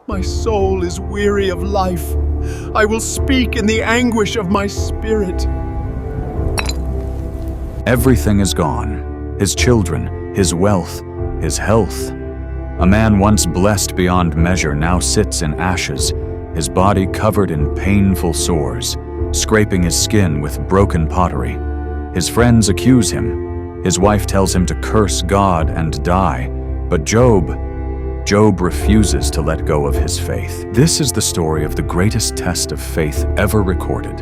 My soul is weary of life. I will speak in the anguish of my spirit. Everything is gone. His children, his wealth, his health. A man once blessed beyond measure now sits in ashes, his body covered in painful sores, scraping his skin with broken pottery. His friends accuse him. His wife tells him to curse God and die. But Job refuses to let go of his faith. This is the story of the greatest test of faith ever recorded.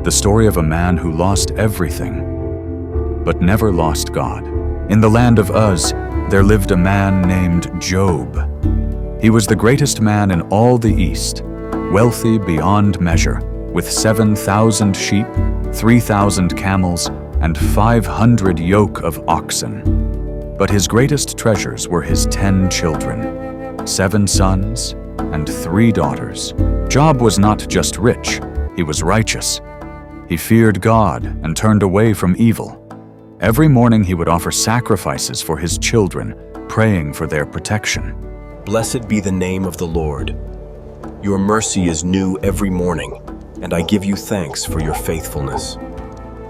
The story of a man who lost everything, but never lost God. In the land of Uz, there lived a man named Job. He was the greatest man in all the East, wealthy beyond measure, with 7,000 sheep, 3,000 camels, and 500 yoke of oxen. But his greatest treasures were his 10 children, 7 sons and 3 daughters. Job was not just rich, he was righteous. He feared God and turned away from evil. Every morning he would offer sacrifices for his children, praying for their protection. Blessed be the name of the Lord. Your mercy is new every morning, and I give you thanks for your faithfulness.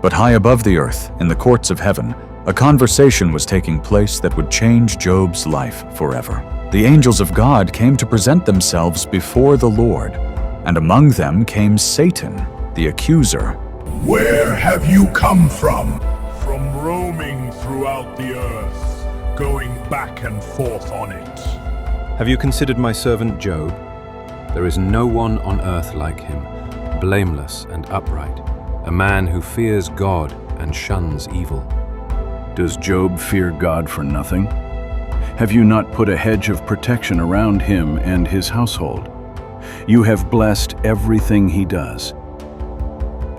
But high above the earth, in the courts of heaven, a conversation was taking place that would change Job's life forever. The angels of God came to present themselves before the Lord, and among them came Satan, the accuser. Where have you come from? From roaming throughout the earth, going back and forth on it. Have you considered my servant Job? There is no one on earth like him, blameless and upright, a man who fears God and shuns evil. Does Job fear God for nothing? Have you not put a hedge of protection around him and his household? You have blessed everything he does.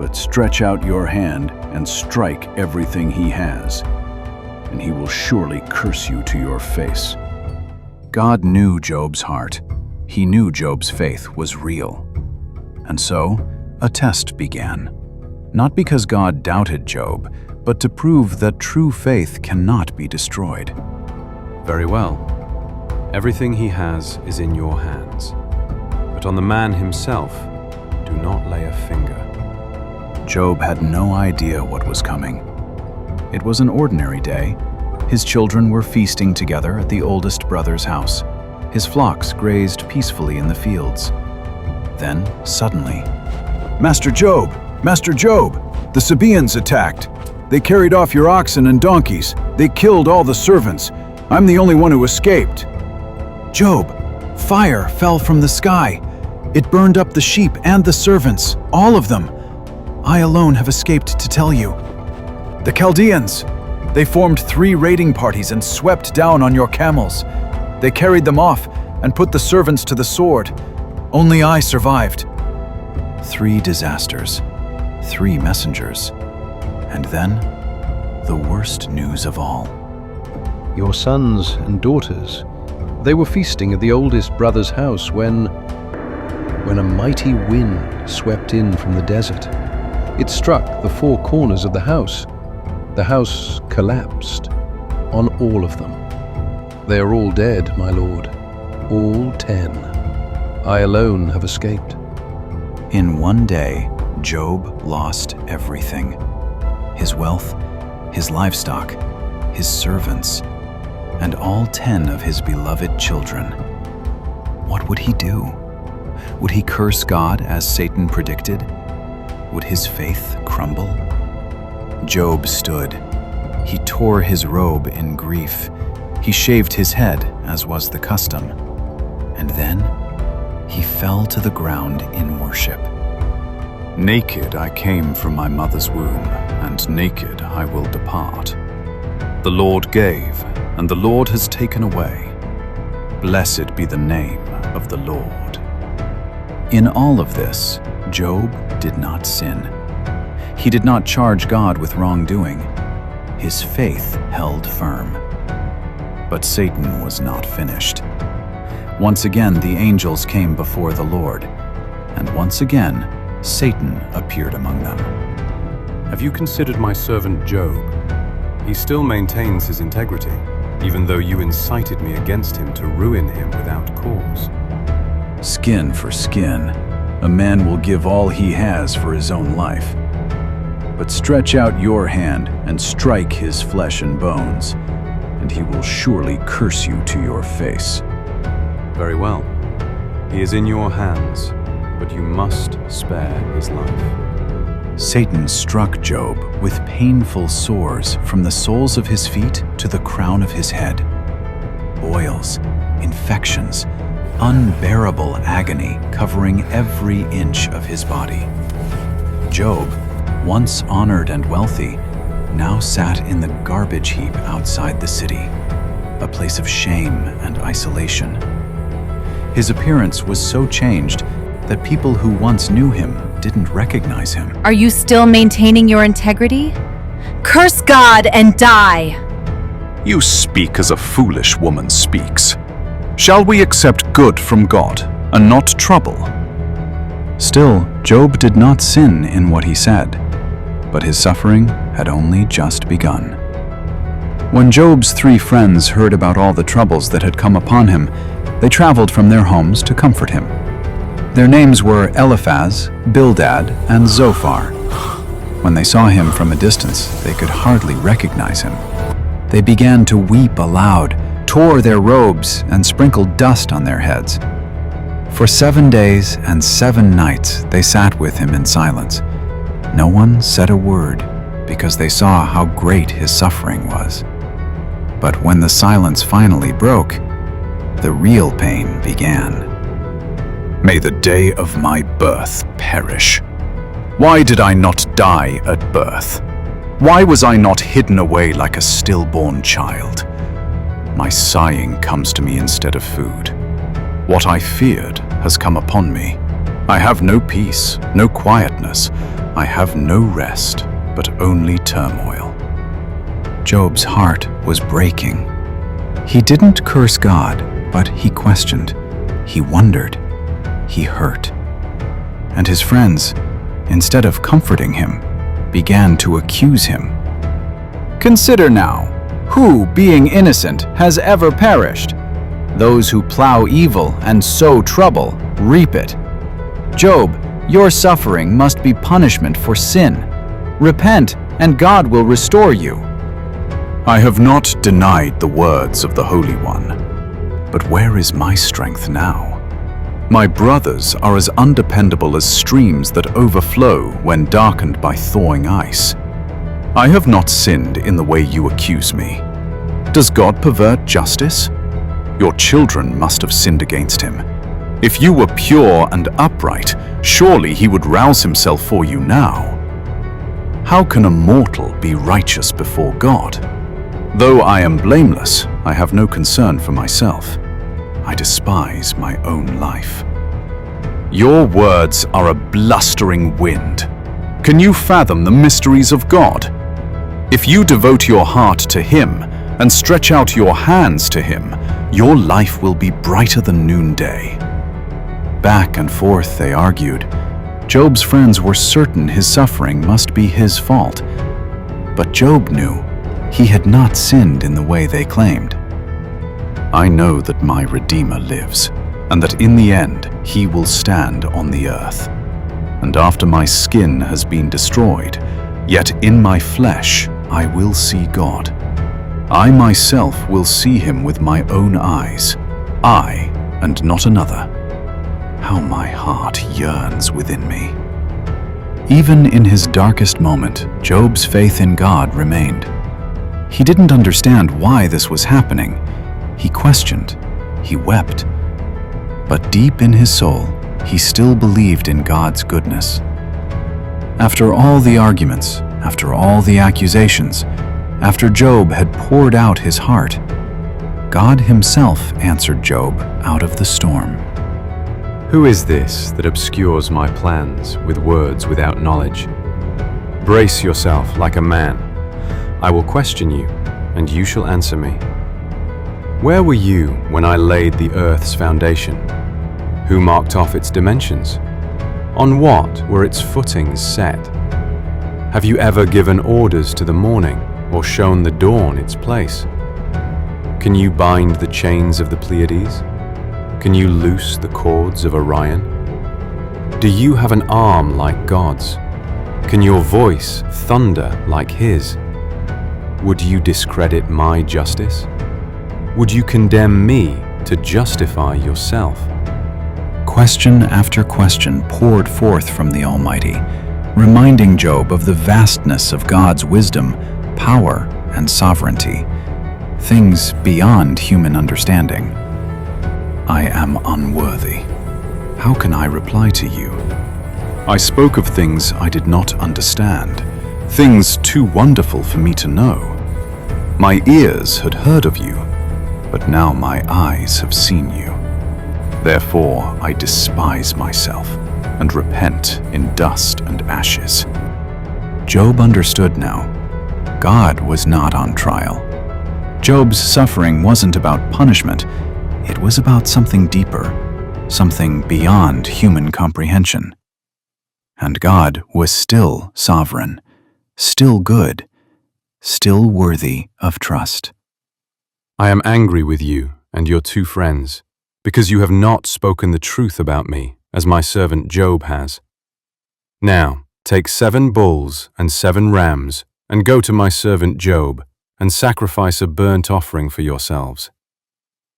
But stretch out your hand and strike everything he has, and he will surely curse you to your face. God knew Job's heart. He knew Job's faith was real. And so, a test began. Not because God doubted Job, but to prove that true faith cannot be destroyed. Very well. Everything he has is in your hands. But on the man himself, do not lay a finger. Job had no idea what was coming. It was an ordinary day. His children were feasting together at the oldest brother's house. His flocks grazed peacefully in the fields. Then, suddenly, Master Job! Master Job! The Sabaeans attacked. They carried off your oxen and donkeys. They killed all the servants. I'm the only one who escaped. Job, fire fell from the sky. It burned up the sheep and the servants, all of them. I alone have escaped to tell you. The Chaldeans! They formed 3 raiding parties and swept down on your camels. They carried them off and put the servants to the sword. Only I survived. 3 disasters, 3 messengers, and then the worst news of all. Your sons and daughters, they were feasting at the oldest brother's house when a mighty wind swept in from the desert. It struck the 4 corners of the house. The house collapsed on all of them. They are all dead, my lord, all 10. I alone have escaped. In one day, Job lost everything. His wealth, his livestock, his servants, and all 10 of his beloved children. What would he do? Would he curse God as Satan predicted? Would his faith crumble? Job stood. He tore his robe in grief. He shaved his head, as was the custom. And then he fell to the ground in worship. Naked I came from my mother's womb, and naked I will depart. The Lord gave, and the Lord has taken away. Blessed be the name of the Lord. In all of this, Job did not sin. He did not charge God with wrongdoing. His faith held firm. But Satan was not finished. Once again the angels came before the Lord, and once again Satan appeared among them. Have you considered my servant Job? He still maintains his integrity, even though you incited me against him to ruin him without cause. Skin for skin, a man will give all he has for his own life. But stretch out your hand and strike his flesh and bones, and he will surely curse you to your face. Very well. He is in your hands, but you must spare his life. Satan struck Job with painful sores from the soles of his feet to the crown of his head. Boils, infections, unbearable agony covering every inch of his body. Job, once honored and wealthy, now sat in the garbage heap outside the city, a place of shame and isolation. His appearance was so changed that people who once knew him didn't recognize him. Are you still maintaining your integrity? Curse God and die! You speak as a foolish woman speaks. Shall we accept good from God and not trouble? Still, Job did not sin in what he said, but his suffering had only just begun. When Job's 3 friends heard about all the troubles that had come upon him, they traveled from their homes to comfort him. Their names were Eliphaz, Bildad, and Zophar. When they saw him from a distance, they could hardly recognize him. They began to weep aloud, tore their robes, and sprinkled dust on their heads. For 7 days and 7 nights they sat with him in silence. No one said a word, because they saw how great his suffering was. But when the silence finally broke, the real pain began. May the day of my birth perish. Why did I not die at birth? Why was I not hidden away like a stillborn child? My sighing comes to me instead of food. What I feared has come upon me. I have no peace, no quietness. I have no rest, but only turmoil. Job's heart was breaking. He didn't curse God, but he questioned. He wondered. He hurt. And his friends, instead of comforting him, began to accuse him. Consider now, who, being innocent, has ever perished? Those who plow evil and sow trouble reap it. Job, your suffering must be punishment for sin. Repent, and God will restore you. I have not denied the words of the Holy One. But where is my strength now? My brothers are as undependable as streams that overflow when darkened by thawing ice. I have not sinned in the way you accuse me. Does God pervert justice? Your children must have sinned against him. If you were pure and upright, surely he would rouse himself for you now. How can a mortal be righteous before God? Though I am blameless, I have no concern for myself. I despise my own life. Your words are a blustering wind. Can you fathom the mysteries of God? If you devote your heart to him and stretch out your hands to him, your life will be brighter than noonday. Back and forth they argued. Job's friends were certain his suffering must be his fault. But Job knew he had not sinned in the way they claimed. I know that my Redeemer lives, and that in the end he will stand on the earth. And after my skin has been destroyed, yet in my flesh I will see God. I myself will see him with my own eyes, I and not another. How my heart yearns within me. Even in his darkest moment, Job's faith in God remained. He didn't understand why this was happening. He questioned, he wept. But deep in his soul, he still believed in God's goodness. After all the arguments, after all the accusations, after Job had poured out his heart, God himself answered Job out of the storm. Who is this that obscures my plans with words without knowledge? Brace yourself like a man. I will question you, and you shall answer me. Where were you when I laid the earth's foundation? Who marked off its dimensions? On what were its footings set? Have you ever given orders to the morning, or shown the dawn its place? Can you bind the chains of the Pleiades? Can you loose the cords of Orion? Do you have an arm like God's? Can your voice thunder like His? Would you discredit my justice? Would you condemn me to justify yourself? Question after question poured forth from the Almighty, reminding Job of the vastness of God's wisdom, power, and sovereignty, things beyond human understanding. I am unworthy. How can I reply to you? I spoke of things I did not understand, things too wonderful for me to know. My ears had heard of you, but now my eyes have seen you. Therefore I despise myself and repent in dust and ashes. Job understood now. God was not on trial. Job's suffering wasn't about punishment. It was about something deeper, something beyond human comprehension. And God was still sovereign, still good, still worthy of trust. I am angry with you and your 2 friends, because you have not spoken the truth about me, as my servant Job has. Now, take 7 bulls and 7 rams, and go to my servant Job, and sacrifice a burnt offering for yourselves.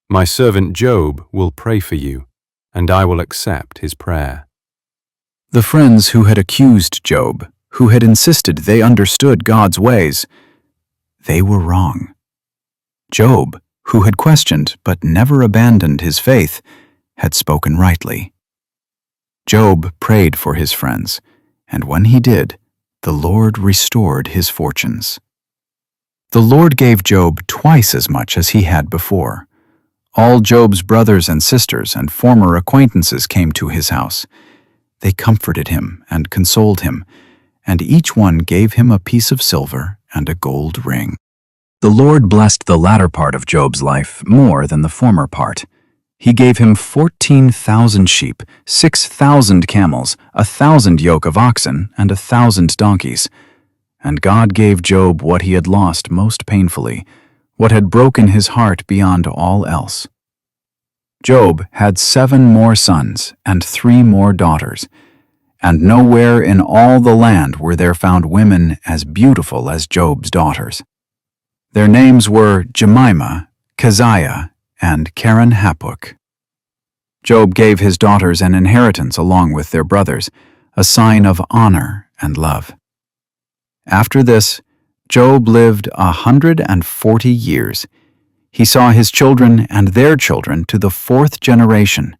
My servant Job will pray for you, and I will accept his prayer. The friends who had accused Job, who had insisted they understood God's ways, they were wrong. Job, who had questioned but never abandoned his faith, had spoken rightly. Job prayed for his friends, and when he did, the Lord restored his fortunes. The Lord gave Job twice as much as he had before. All Job's brothers and sisters and former acquaintances came to his house. They comforted him and consoled him, and each one gave him a piece of silver and a gold ring. The Lord blessed the latter part of Job's life more than the former part. He gave him 14,000 sheep, 6,000 camels, 1,000 yoke of oxen, and 1,000 donkeys. And God gave Job what he had lost most painfully, what had broken his heart beyond all else. Job had 7 more sons and 3 more daughters, and nowhere in all the land were there found women as beautiful as Job's daughters. Their names were Jemimah, Keziah, and Keren-Happuch. Job gave his daughters an inheritance along with their brothers, a sign of honor and love. After this, Job lived 140 years. He saw his children and their children to the 4th generation.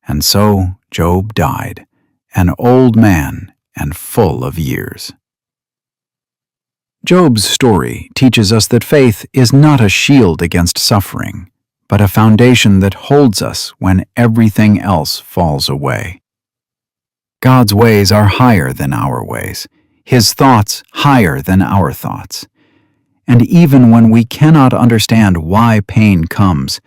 And so Job died, an old man and full of years. Job's story teaches us that faith is not a shield against suffering, but a foundation that holds us when everything else falls away. God's ways are higher than our ways, His thoughts higher than our thoughts. And even when we cannot understand why pain comes,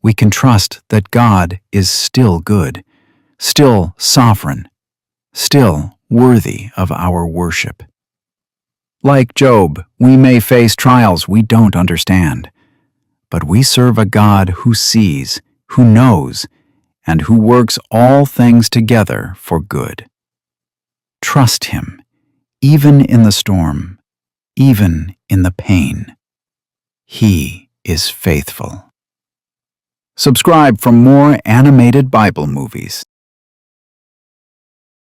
we can trust that God is still good, still sovereign, still worthy of our worship. Like Job, we may face trials we don't understand, but we serve a God who sees, who knows, and who works all things together for good. Trust Him, even in the storm, even in the pain. He is faithful. Subscribe for more animated Bible movies.